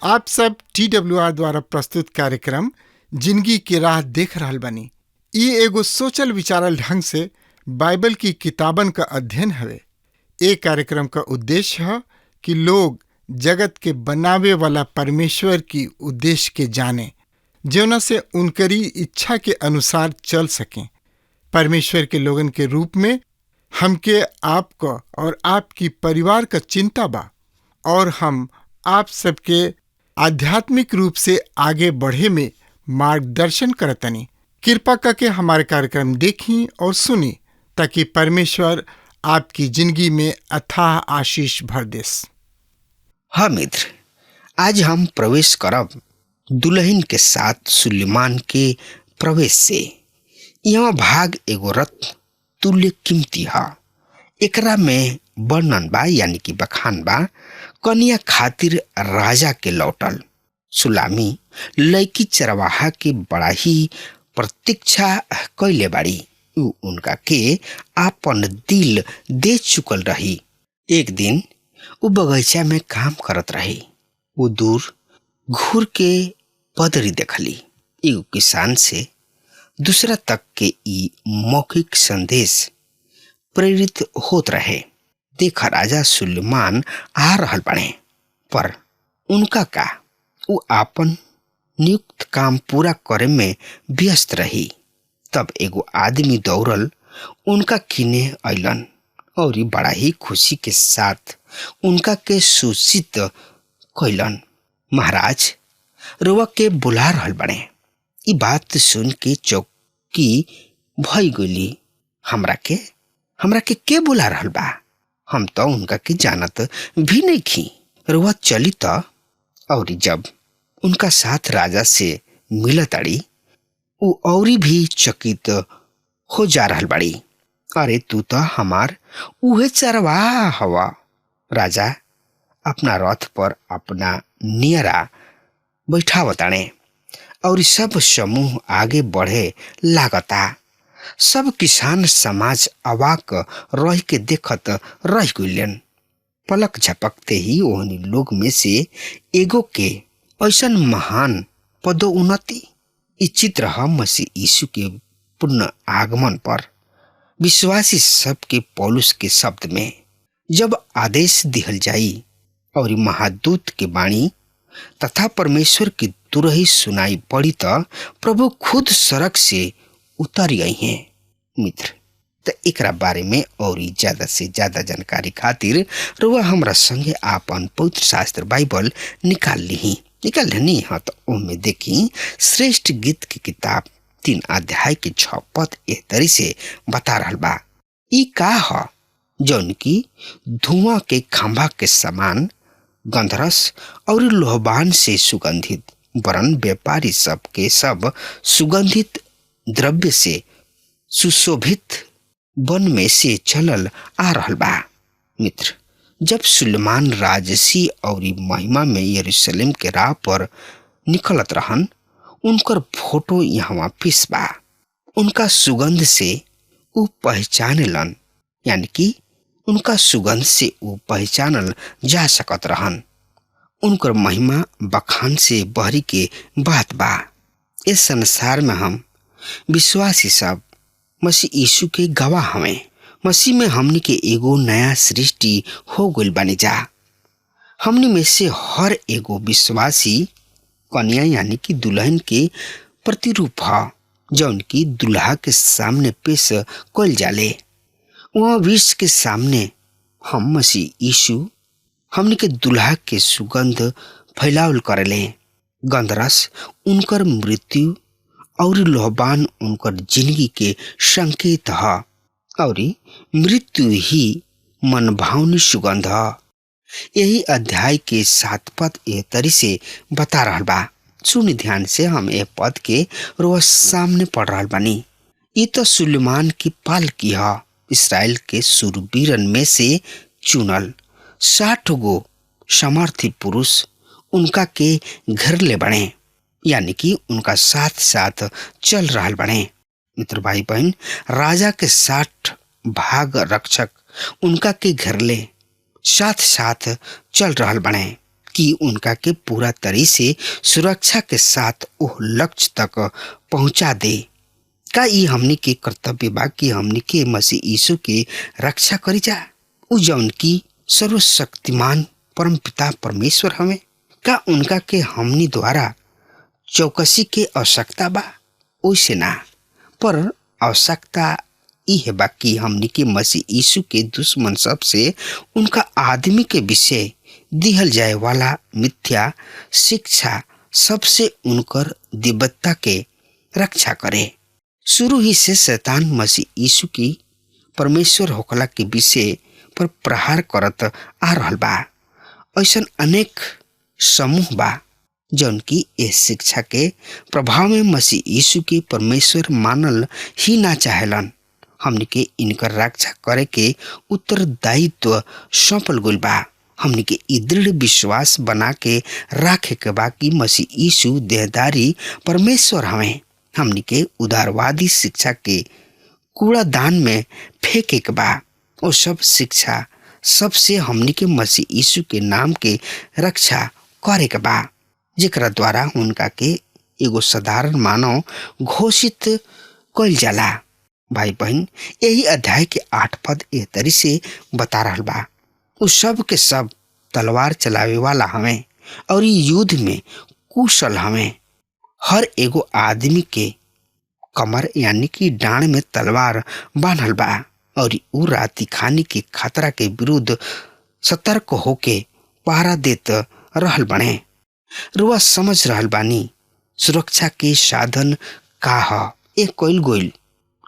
आप सब TWR द्वारा प्रस्तुत कार्यक्रम जिंदगी की राह देख रहल बानी। ई एगो सोचल विचारल ढंग से बाइबल की किताबन का अध्ययन हवे। ए कार्यक्रम का उद्देश्य है कि लोग जगत के बनावे वाला परमेश्वर की उद्देश्य के जाने, जौना से उनकरी इच्छा के अनुसार चल सकें। परमेश्वर के लोगन के रूप में हमके आपका और आपकी परिवार का चिंता बा और हम आप सबके आध्यात्मिक रूप से आगे बढ़े में मार्गदर्शन करतनी। कृपा करके हमारे कार्यक्रम देखी और सुनी ताकि परमेश्वर आपकी जिंदगी में अथाह आशीष भर दे। हाँ मित्र, आज हम प्रवेश करब दुल्हन के साथ सुलेमान के प्रवेश से। यह भाग एगो रत्न तुल्य कीमती है। एकरा में वर्णन बा यानी कि बखान बा कन्या खातिर राजा के लौटल। सुलामी लड़की चरवाहा के बड़ा ही प्रतीक्षा कैले बाड़ी। उ उनका के आपन दिल दे चुकल रही। एक दिन उ बगीचा में काम करत रही। वो दूर घूर के पदरी देखली। एगो किसान से दूसरा तक के ई मौखिक संदेश प्रेरित होत रहे। देखा राजा सुलेमान आ रहल बने, पर उनका का उ आपन नियुक्त काम पूरा करे में व्यस्त रही। तब एगो आदमी दौड़ल उनका किने अइलन और बड़ा ही खुशी के साथ उनका के सूचित कैलन, महाराज रुआ के बुला रहल बने। ई बात सुन के चौकी भई गई। हमरा के बुला रहल बा? हम तो उनका के जानत भी नहीं खी। रुआ चली तो। और जब उनका साथ राजा से मिलताड़ी उ औरी भी चकित हो जा रहल बाड़ी। अरे तू तो हमार उहे चरवाहा हवा। राजा अपना रथ पर अपना नियरा बैठावताणे और सब समूह आगे बढ़े लागता। सब किसान समाज अवाक रह के देखत रह गइलन। पलक झपकते ही ओहनी लोग में से एगो के ऐसन महान पदोन्नति। ई चित्र है मसीह यीशु के पुनः आगमन पर विश्वासी सबके पौलुस के शब्द में। जब आदेश दिहल जाई और महादूत के वाणी तथा परमेश्वर की तुरही सुनाई पड़ी तो प्रभु खुद सड़क से उतर गई हैं। मित्र, तो एकरा बारे में और ज्यादा से ज्यादा जानकारी खातिर रुआ हमरा संगे आपन पवित्र शास्त्र बाइबल निकाल ली हाँ। तो उनमें देखी श्रेष्ठ गीत की किताब 3 अध्याय के 6 पद एह तरी से बता रहल बा। ई का ह जौन की धुआं के खंभा के समान गंधरस और लोहबान से सुगंधित, वरन व्यापारी सब के सब सुगंधित द्रव्य से सुशोभित वन में से चलल आ रहल बा। मित्र, जब सुलेमान राजसी और महिमा में यरूशलेम के राह पर निकलत रहन, उनकर फोटो यहाँ पेश बा। उनका सुगंध से उ पहचानलन, यानी कि उनका सुगंध से उ पहचानल जा सकत रहन। उनकर महिमा बखान से बहरी के बात बा। इस संसार में हम विश्वासी सब मसीह यीशु के गवाह हमें। मसीह में हमनी के एगो नया सृष्टि हो गइल बानी जा। हमनी में से हर एगो विश्वासी कन्या यानी कि दुल्हन के प्रतिरूप है, जौन की दुल्हा के सामने पेश कइल जाले। वह विश्व के सामने हम मसीह यीशु हमनी के दुल्हा के सुगंध फैलावल करेले। गंधरस उनकर मृत्यु और लोहबान उनकर जिंदगी के संकेत है और मृत्यु ही मनभावनी सुगंध है। यही अध्याय के 7 पद एह तरी से बता रहल बा। सुनी ध्यान से, हम ए पद के रोज सामने पढ़ रहल बानी। ये तो सुलेमान की पालकी है, इसराइल के शूरवीरन में से चुनल 60 गो समर्थी पुरुष उनका के घर ले बने, यानी कि उनका साथ साथ चल रहल बने। मित्र भाई बहन, राजा के 60 भाग रक्षक उनका के घर ले साथ साथ चल रहल बने। कि उनका के पूरा तरी से सुरक्षा के साथ वो लक्ष्य तक पहुंचा दे। का ई हमनी के कर्तव्य बा कि हमनी के मसीह यीशु के रक्षा करी जा, उ जौन की सर्वशक्तिमान परम पिता परमेश्वर हमें। का उनका के हमनी द्वारा चौकसी के आवश्यकता बा? ओइसे ना, पर आवश्यकता ई है बा कि हमनी के मसीह यीशु के दुश्मन सब से उनका आदमी के विषय दिहल जाए वाला मिथ्या शिक्षा सबसे उनकर दिव्यता के रक्षा करे। शुरू ही से शैतान मसीह यीशु की परमेश्वर होकला के विषय पर प्रहार करत आ रहल बा। ऐसन अनेक समूह बा जौन की इस शिक्षा के प्रभाव में मसीह यीशु के परमेश्वर मानल ही ना चाहेलन। हमनी के इनकर रक्षा करे के उत्तरदायित्व सौंपल गइल बा। हमनी के ई दृढ़ विश्वास बना के रखे के बा कि मसीह यीशु देहधारी परमेश्वर हमें। हमनी के उदारवादी शिक्षा के कूड़ादान में फेंके के बा। और सब शिक्षा सबसे हमनी के मसीह यीशु के नाम के रक्षा करे के बा, जेकरा द्वारा उनका के एगो साधारण मानव घोषित कइल जाला। भाई बहन, यही अध्याय के 8 पद ए तरी से बता रहल बा। उ सब के सब तलवार चलावे वाला हमें और युद्ध में कुशल हमें। हर एगो आदमी के कमर यानी कि डांड में तलवार बांधल बा और उ राती खानी के खतरा के विरुद्ध सतर्क होके पहरा देत रहल बने। रुआ समझ रहल बानी सुरक्षा के साधन का ह? एक कइल गोइल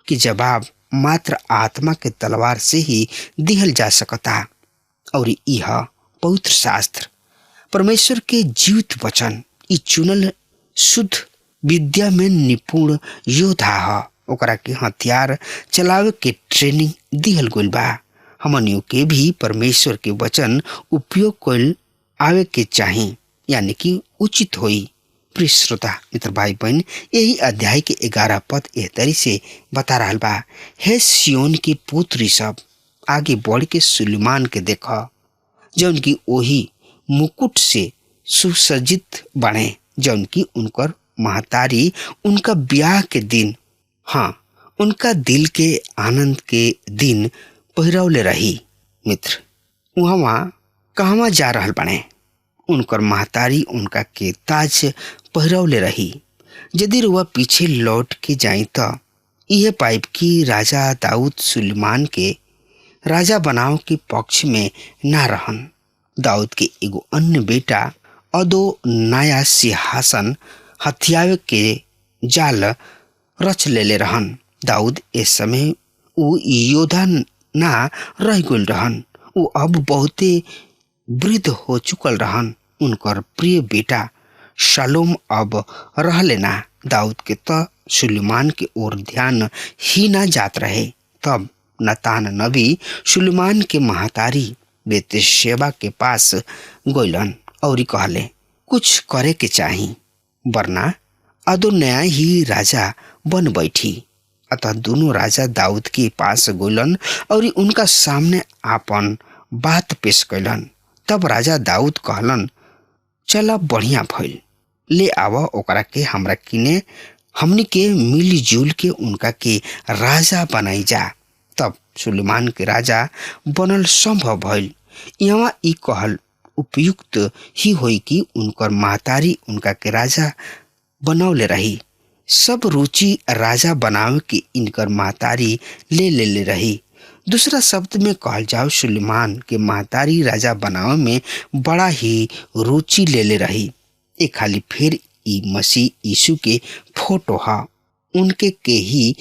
कि जवाब मात्र आत्मा के तलवार से ही दिहल जा सकता और यह पवित्र शास्त्र परमेश्वर के जीवित वचन ई चुनल शुद्ध विद्या में निपुण योद्धा ह। ओकरा के हथियार चलावे के ट्रेनिंग दिहल गइल बा। हमनियों के भी परमेश्वर के वचन उपयोग कइल आवे के चाही, यानी कि उचित होई। प्रिय श्रोता मित्र भाई बहन, यही अध्याय के 11 पद एह तरी से बता रहल बा। हे सियोन के पुत्री सब, आगे बढ़ के सुलेमान के देखा, जौन की ओही मुकुट से सुसज्जित बने, जौन की उनकर महतारी उनका ब्याह के दिन, हाँ, उनका दिल के आनंद के दिन पहिरौले रही। मित्र, वहाँ कहवा जा रहल बने? उनकर महतारी उनका के ताज पहिरौले रही। यदि रुआ पीछे लौट के जाई तो यह पाइप की राजा दाऊद सुलेमान के राजा बनाव के पक्ष में ना रहन। दाऊद के एगो अन्य बेटा अदो नया सिंहासन हथियावे के जाल रच लेले रहन। दाऊद इस समय उ योद्धा ना रह गइल रहन। उ अब बहुते वृद्ध हो चुकल रहन। उनकर प्रिय बेटा शालोम अब रहले ना। दाऊद के तो सुलेमान के ओर ध्यान ही ना जात रहे। तब नतान नबी सुलेमान के महतारी बेतशेबा के पास गइलन और कहले, कुछ करे के चाही, वरना अदोन्याह ही राजा बन बैठी। अतः दोनों राजा दाऊद के पास गइलन और उनका सामने आपन बात पेश कैलन। तब राजा दाऊद कहलन, चला बढ़िया भइल, ले आव ओकरा के हमरा किने, हमनी के मिली जुल के उनका के राजा बनाई जा। तब सुलेमान के राजा बनल संभव भइल। यहाँ ई कहल उपयुक्त ही होई कि उनकर महतारी उनका के राजा बनौले रही। सब रुचि राजा बनावे के इनकर महतारी ले रही। दूसरा शब्द में कहल जाओ, सुलेमान के महतारी राजा बनावे में बड़ा ही रुचि ले रही। एक खाली फिर ई मसीह यीशु के फोटो हा, उनके के ही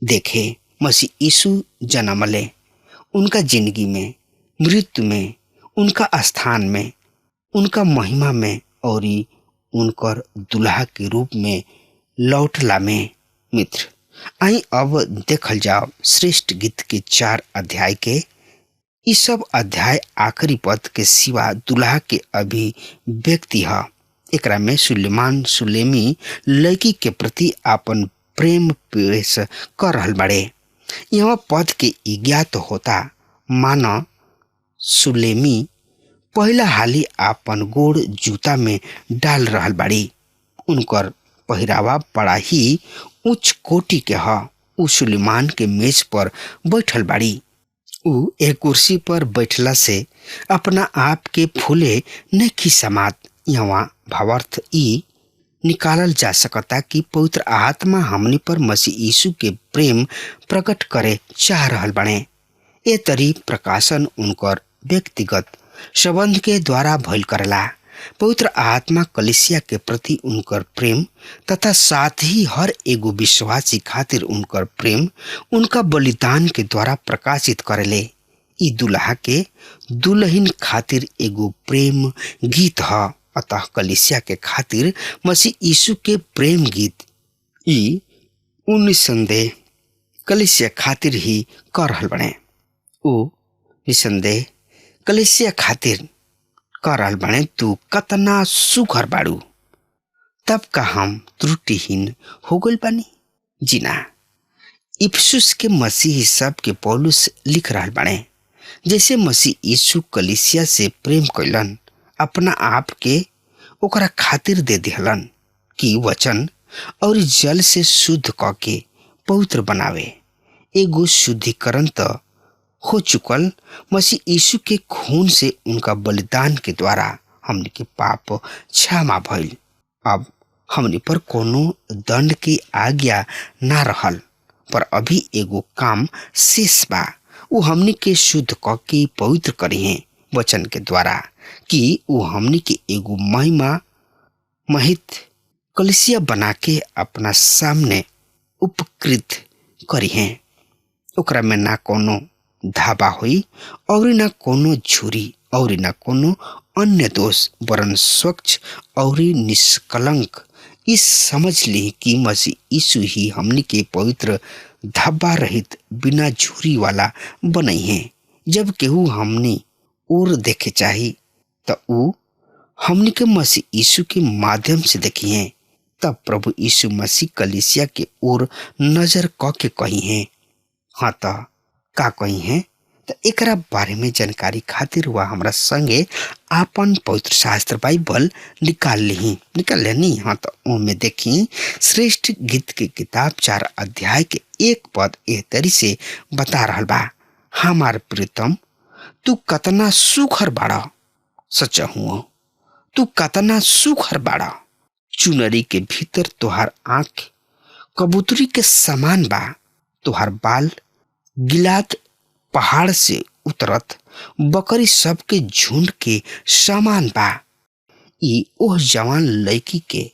देखे। मसीह यीशु जन्मले, उनका जिंदगी में, मृत्यु में, उनका स्थान में, उनका महिमा में और उनकर दुल्हा के रूप में लौटला में। मित्र, आई अब देखल जाओ श्रेष्ठ गीत के 4 अध्याय के। ये सब अध्याय आखिरी पद के सिवा दुल्हा के अभिव्यक्ति है। एकरा में सुलेमान सुलेमी लड़की के प्रति अपन प्रेम पेश कर रहल बड़े। यहाँ पद के ज्ञात होता, मानो सुलेमी पहला हाली आपन गोड़ जूता में डाल रहल बाड़ी। उनकर पहिरावा बड़ा ही उच्च कोटि के ह। उ सुलेमान के मेज पर बैठल बाड़ी। उ एक कुर्सी पर बैठला से अपना आप के फूले नहीं समात। यहाँ भावार्थ ई निकालल जा सकता कि पवित्र आत्मा हमनी पर मसीह यीशु के प्रेम प्रकट करे चाह रहल बने। ए तरी प्रकाशन उनकर व्यक्तिगत संबंध के द्वारा भइल करेला। पवित्र आत्मा कलीसिया के प्रति उनकर प्रेम तथा साथ ही हर एगो विश्वासी खातिर उनकर प्रेम उनका बलिदान के द्वारा प्रकाशित करेले। ई दुल्हा के दुल्हन खातिर एगो प्रेम गीत ह। अतः कलीसिया के खातिर मसीह यीशु के प्रेम गीत ई निसंदेह कलीसिया खातिर ही कर रहल बने। उ निसंदेह कलीसिया खातिर कर रहल बने, तू कतना सुघर बाड़ू, तब का हम त्रुटिहीन हो गइल बानी। जी ना, इफिसुस के मसीही सब के पौलुस लिख रहल बने, जैसे मसीह यीशु कलीसिया से प्रेम कैलन, अपना आप के ओकरा खातिर दे दिहलन कि वचन और जल से शुद्ध क के पवित्र बनावे। एगो शुद्धिकरण तो हो चुकल मसीह यीशु के खून से उनका बलिदान के द्वारा हमनी के पाप क्षमा भइल। अब हमनी पर कोनो दंड की आज्ञा ना रहल, पर अभी एगो काम शेष बा। उ हमनी के शुद्ध क के पवित्र करिहे वचन के द्वारा, कि उ हमनी के एगो महिमा महित कलीसिया बना के अपना सामने उपकृत करिहे। ओकरा में ना कोनो धाबा हुई और ना कोनो झुरी और ना कोनो अन्य दोष, वरन स्वच्छ और निष्कलंक इस समझ ली कि मसीह यीशु ही हमनी के पवित्र धब्बा रहित बिना झुरी वाला बनई है। जब केहू हमनी और देखे चाही तो उ हमनी के मसीह यीशु के माध्यम से देखी है। तब प्रभु यीशु मसीह कलीसिया के ओर नजर क के कही है। हाँ तो का कही है, तो एकरा बारे में जानकारी खातिर हुआ हमरा संगे आपन पवित्र शास्त्र बाइबल निकाल लेनी। हाँ तो उनमें देखी श्रेष्ठ गीत के किताब 4 अध्याय के 1 पद एह तरी से बता रहल बा, हमार प्रीतम तू कतना सुखर बाड़ा, सच हुआ तू कतना सुखर बाड़ा। चुनरी के भीतर तोहार आंख कबूतरी के समान बा, तोहार बाल गिलाद पहाड़ से उतरत बकरी सब के झुंड के समान बा। ई ओह जवान लड़की के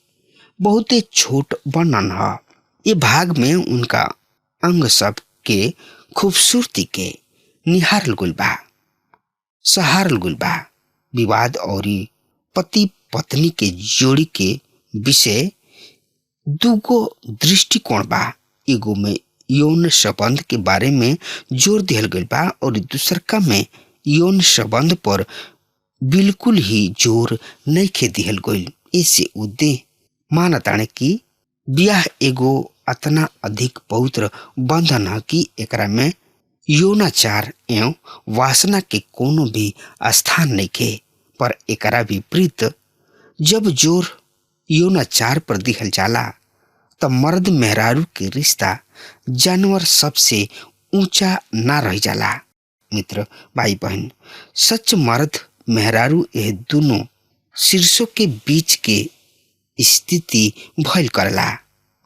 बहुते छोट वर्णन है। ये भाग में उनका अंग सब के खूबसूरती के निहारल गुल बा, सहारल गुल बा। विवाद और पति पत्नी के जोड़ी के विषय दूगो दृष्टिकोण बा। एगो में यौन संबंध के बारे में जोर दिहल गइल बा और दूसरका में यौन संबंध पर बिल्कुल ही जोर नहीं दिहल गइल। ऐसे उद्देश्य मानताने कि ब्याह एगो अतना अधिक पवित्र बंधन है कि एकरा में यौनाचार एवं वासना के कोनो भी स्थान नहीं के। पर एकरा विपरीत जब जोर यौनाचार पर दिहल जाला तब मर्द मेहरारू के रिश्ता जानवर सबसे ऊंचा ना रह जाला। मित्र भाई बहन, सच मर्द मेहरारू यह दोनों शीर्षों के बीच के स्थिति भइल करला।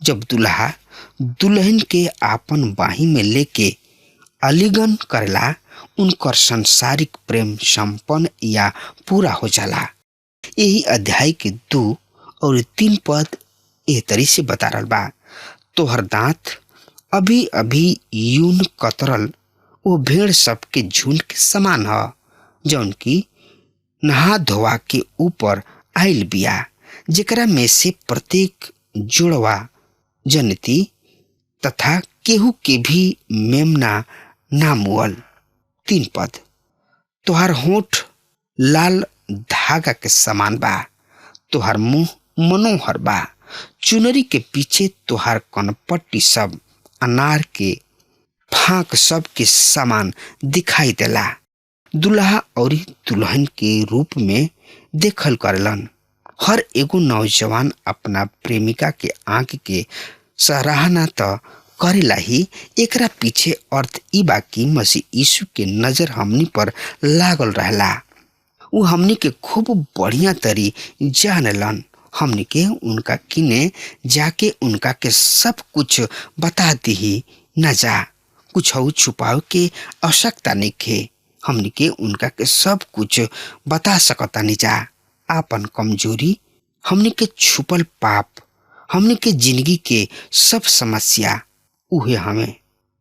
जब दुल्हा दुल्हन के आपन बाही में लेके अलिंगन करला, उनकर सांसारिक प्रेम संपन्न या पूरा हो जाला। यही अध्याय के 2 और 3 पद एह तरी से बता रहल बा, तोहर दांत अभी अभी यून कतरल वो भेड़ सब के झुंड के समान है, जौन की नहा धोवा के ऊपर आइल बिया, जेकरा में से प्रत्येक जुड़वा जनती तथा केहू के भी मेमना नामुअल। 3 पद, तोहार होठ लाल धागा के समान बा, तोहार मुंह मनोहर बा, चुनरी के पीछे तोहार कनपट्टी सब अनार के फांक सब के समान दिखाई देला। दुल्हा और दुल्हन के रूप में देखल करलन। हर एगो नौजवान अपना प्रेमिका के आंख के सराहना तो करेला ही। एकरा पीछे अर्थ ई बा कि मसीह यीशु के नजर हमनी पर लागल रहला। वो हमनी के खूब बढ़िया तरी जानलन। हमनी के उनका किने जाके उनका के सब कुछ बता दी न जा। कुछ छुपाव के आवश्यकता नहीं खे। हमनी के उनका के सब कुछ बता सकता नहीं जा। आपन कमजोरी, हमनी के छुपल पाप, हमनी के जिंदगी के सब समस्या उहे हमें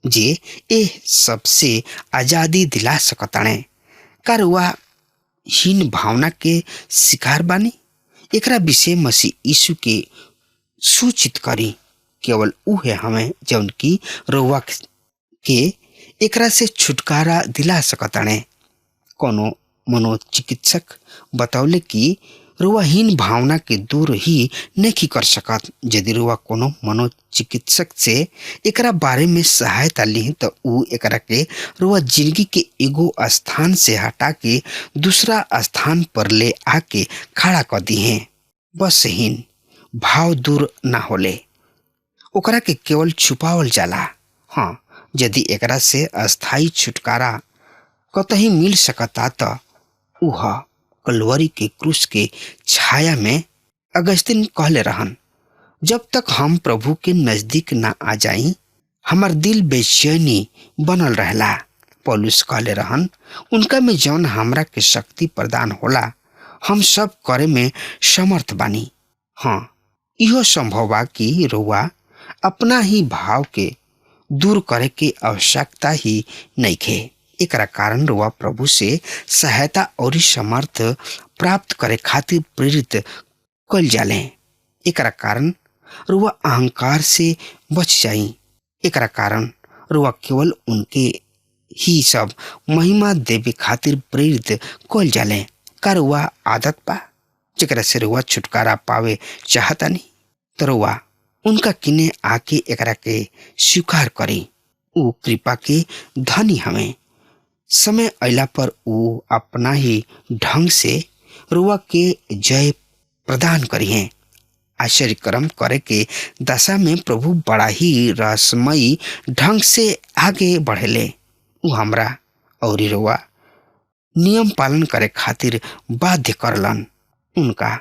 जे ए सबसे आजादी दिला सकताने। करवा हीन भावना के शिकार बानी। एकरा विषय मसीह यीशु के सूचित करी। केवल उहे हमें जौन की रउआ के एकरा से छुटकारा दिला सकताने। कोनो मनोचिकित्सक बतौले कि रुआहीन भावना के दूर ही नहीं कर सकत। यदि रुआ कोनो मनोचिकित्सक से एकरा बारे में सहायता ली तो ऊ एकरा के रुआ जिंदगी के एगो स्थान से हटा के दूसरा स्थान पर ले आके खड़ा कर दी है। बस हीन भाव दूर ना होले, ओकरा के केवल छुपावल जाला। हाँ, यदि एकरा से अस्थाई छुटकारा कतही मिल सकता तो उह कलवरी के क्रूस के छाया में अगस्तीन कहले रहन, जब तक हम प्रभु के नजदीक ना आ जाई हमार दिल बेचैनी बनल रहला। पौलुस कहले रहन, उनका में जौन हमरा के शक्ति प्रदान होला हम सब करे में समर्थ बानी। हाँ, इहो संभव बा कि रउआ अपना ही भाव के दूर करे के आवश्यकता ही नहीं खे। एकरा कारण रुआ प्रभु से सहायता और समर्थ प्राप्त करे खातिर प्रेरित कल जाले। एकरा कारण रुआ अहंकार से बच जाई। एकरा कारण रुआ केवल उनके ही सब महिमा देवे खातिर प्रेरित कल जाले। का रुआ आदत बा जेकरा से रुआ छुटकारा पावे चाहता नहीं तो रुआ उनका किने आके एकरा के स्वीकार करी। ऊ कृपा के धनी हमें समय अइला पर ऊ अपना ही ढंग से रुआ के जय प्रदान करी है। आश्चर्य कर्म करे के दशा में प्रभु बड़ा ही रहस्यमयी ढंग से आगे बढ़ेले। ऊ हमरा और रुआ नियम पालन करे खातिर बाध्य करलन। उनका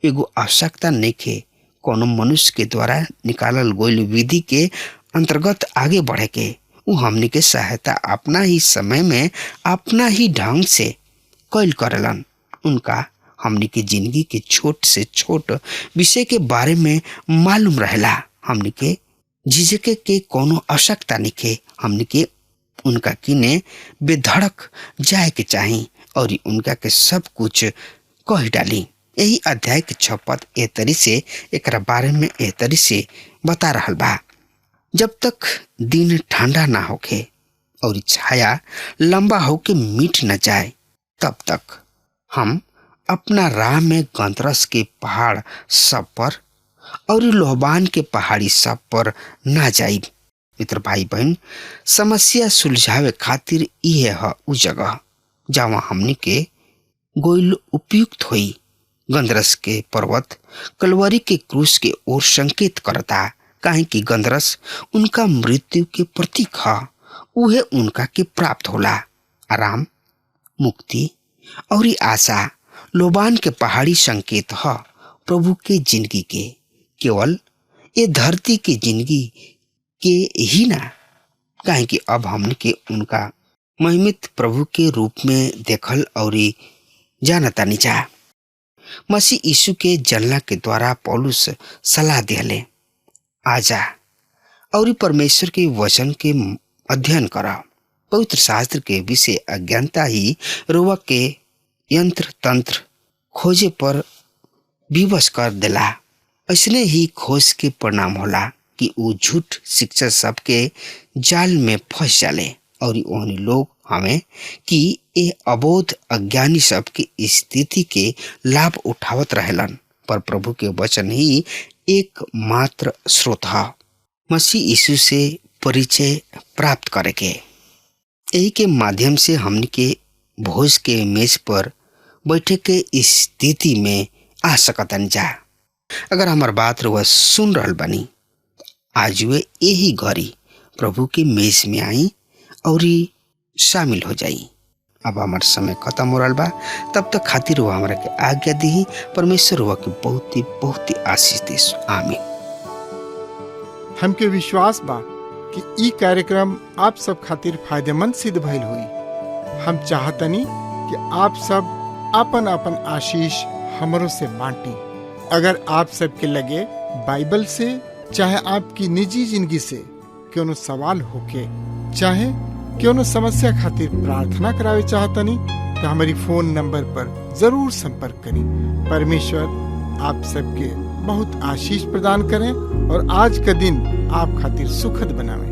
एगो आवश्यकता नइखे कोनो मनुष्य के द्वारा निकालल गइल विधि के अंतर्गत आगे बढ़े के। ऊ हमनी के सहायता अपना ही समय में अपना ही ढंग से कैल करलन। उनका हमनी के जिंदगी के छोट से छोट विषय के बारे में मालूम रहेला। हमनी के झिझके के कोनो आवश्यकता नइखे। हमनी के उनका किने बेधड़क जाए के चाही और उनका के सब कुछ कह डाली। यही अध्याय के 6 पद ए तरी से एकरा बारे में ए तरी से बता रहल बा, जब तक दिन ठंडा ना होके और छाया लंबा होके मिट न जाए तब तक हम अपना राह में गंतरस के पहाड़ सब पर और लोहबान के पहाड़ी सब पर ना जाई। मित्र भाई बहन, समस्या सुलझावे खातिर यह है उ जगह जहाँ हमनी के गोइल उपयुक्त होई। गंदरस के पर्वत कलवरी के क्रूस के ओर संकेत करता, काहे कि गंदरस उनका मृत्यु के प्रतीक है। उहे उनका के प्राप्त होला आराम, मुक्ति और आशा। लोबान के पहाड़ी संकेत है प्रभु के जिंदगी के, केवल ये धरती के जिंदगी के ही ना, काहे कि अब हमने के उनका महिमित प्रभु के रूप में देखल और जानता नीचा। मसीह यीशु के जलना के द्वारा पौलुस सलाह दिले, आजा और परमेश्वर के वचन के अध्ययन करा। पवित्र शास्त्र के विषय अज्ञानता ही रोवा के यंत्र तंत्र खोजे पर विवश कर देला। ऐसने ही खोज के परिणाम होला कि वो झूठ शिक्षा सबके जाल में फंस जाले और उन्हीं लोग हमें कि ये अबोध अज्ञानी सब की स्थिति के लाभ उठावत रहेलन। पर प्रभु के वचन ही एकमात्र स्रोत है मसीह यीशु से परिचय प्राप्त करे के। यही के माध्यम से हमने के भोज के मेज पर बैठे के स्थिति में आ सकतन जा। अगर हमार बात रुआ सुन रहल बानी, आज वे यही घड़ी प्रभु के मेज में आई और शामिल हो जाई। अब हमार समय खत्म हो रहा बा, तब तक खातिर हुआ हमारा के आज्ञा दी। परमेश्वर हुआ के बहुत ही आशीष देस। आमीन। हमके विश्वास बा कि ई कार्यक्रम आप सब खातिर फायदेमंद सिद्ध भइल हुई। हम चाहतनी कि आप सब अपन अपन आशीष हमरों से बांटी। अगर आप सबके लगे बाइबल से चाहे आपकी निजी जिंदगी से कोनो सवाल होके चाहे कोनो समस्या खातिर प्रार्थना करावे चाहतनी तो हमारी फोन नंबर पर जरूर संपर्क करें। परमेश्वर आप सबके बहुत आशीष प्रदान करें और आज का दिन आप खातिर सुखद बनावे।